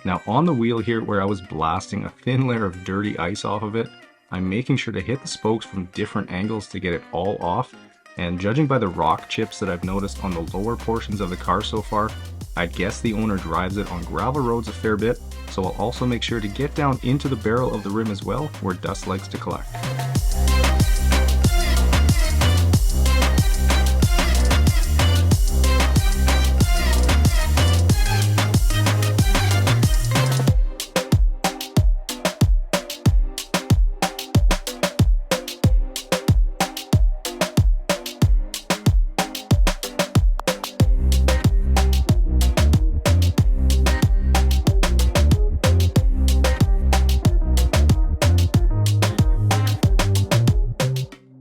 Now on the wheel here where I was blasting a thin layer of dirty ice off of it, I'm making sure to hit the spokes from different angles to get it all off, and judging by the rock chips that I've noticed on the lower portions of the car so far, I'd guess the owner drives it on gravel roads a fair bit, so I'll also make sure to get down into the barrel of the rim as well, where dust likes to collect.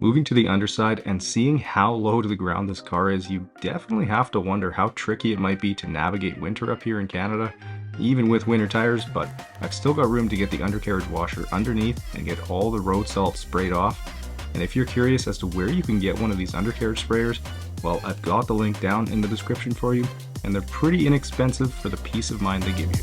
Moving to the underside and seeing how low to the ground this car is, you definitely have to wonder how tricky it might be to navigate winter up here in Canada, even with winter tires, but I've still got room to get the undercarriage washer underneath and get all the road salt sprayed off. And if you're curious as to where you can get one of these undercarriage sprayers, well, I've got the link down in the description for you, and they're pretty inexpensive for the peace of mind they give you.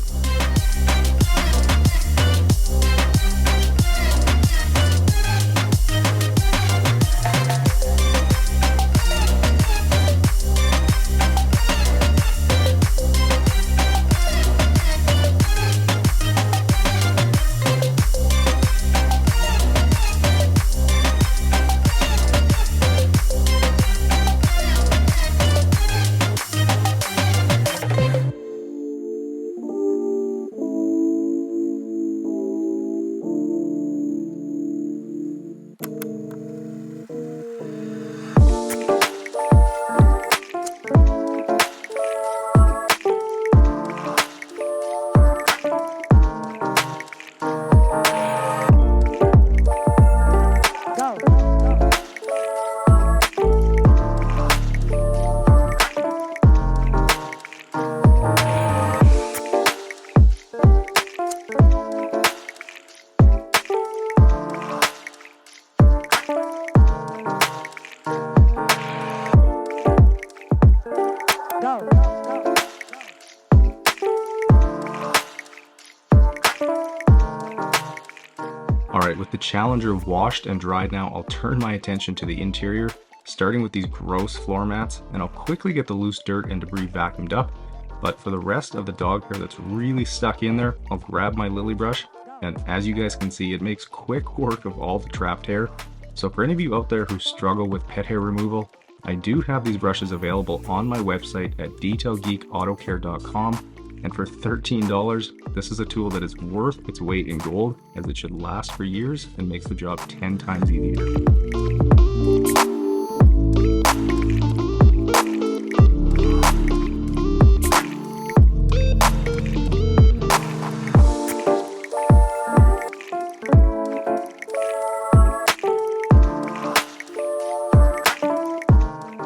Alright, with the Challenger washed and dried now, I'll turn my attention to the interior, starting with these gross floor mats, and I'll quickly get the loose dirt and debris vacuumed up. But for the rest of the dog hair that's really stuck in there, I'll grab my lily brush, and as you guys can see, it makes quick work of all the trapped hair. So for any of you out there who struggle with pet hair removal, I do have these brushes available on my website at detailgeekautocare.com. And for $13, this is a tool that is worth its weight in gold, as it should last for years and makes the job 10 times easier.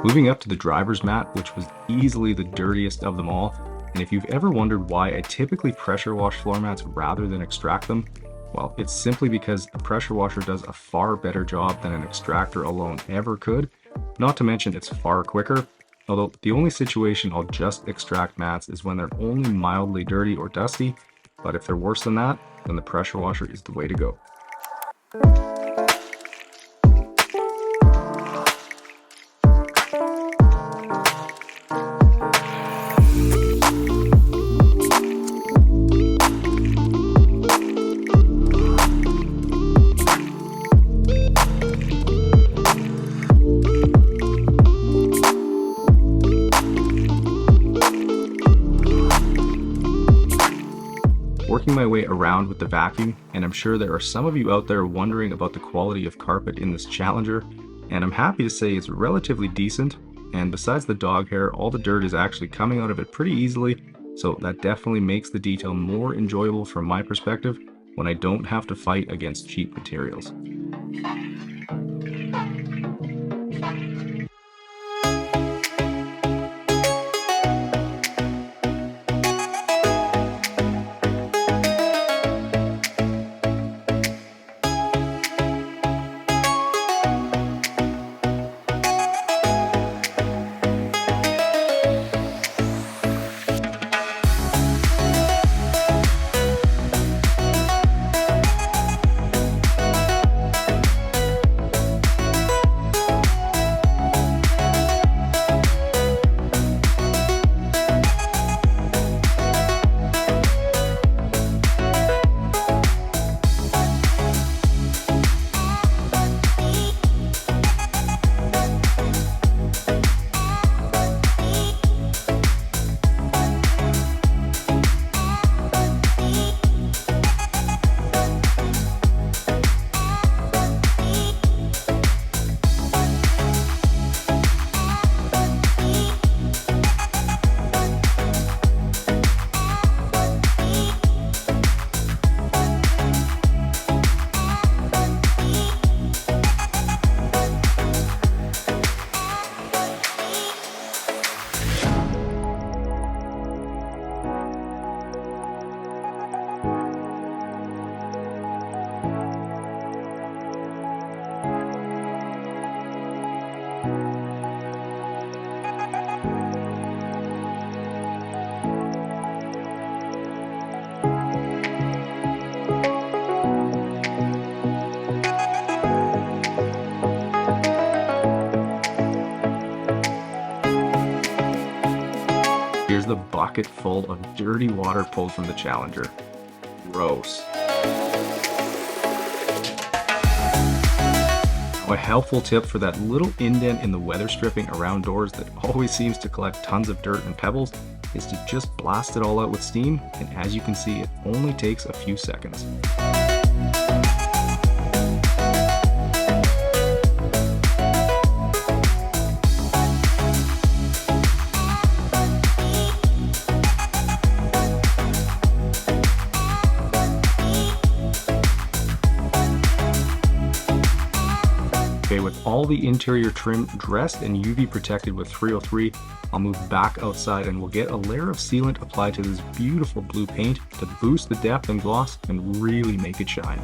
Moving up to the driver's mat, which was easily the dirtiest of them all. And if you've ever wondered why I typically pressure wash floor mats rather than extract them, well, it's simply because a pressure washer does a far better job than an extractor alone ever could. Not to mention it's far quicker, although the only situation I'll just extract mats is when they're only mildly dirty or dusty, but if they're worse than that, then the pressure washer is the way to go. Working my way around with the vacuum, and I'm sure there are some of you out there wondering about the quality of carpet in this Challenger, and I'm happy to say it's relatively decent, and besides the dog hair, all the dirt is actually coming out of it pretty easily, so that definitely makes the detail more enjoyable from my perspective when I don't have to fight against cheap materials. bucket full of dirty water pulled from the Challenger. Gross. A helpful tip for that little indent in the weather stripping around doors that always seems to collect tons of dirt and pebbles is to just blast it all out with steam, and as you can see, it only takes a few seconds. Okay, with all the interior trim dressed and UV protected with 303, I'll move back outside and we'll get a layer of sealant applied to this beautiful blue paint to boost the depth and gloss and really make it shine.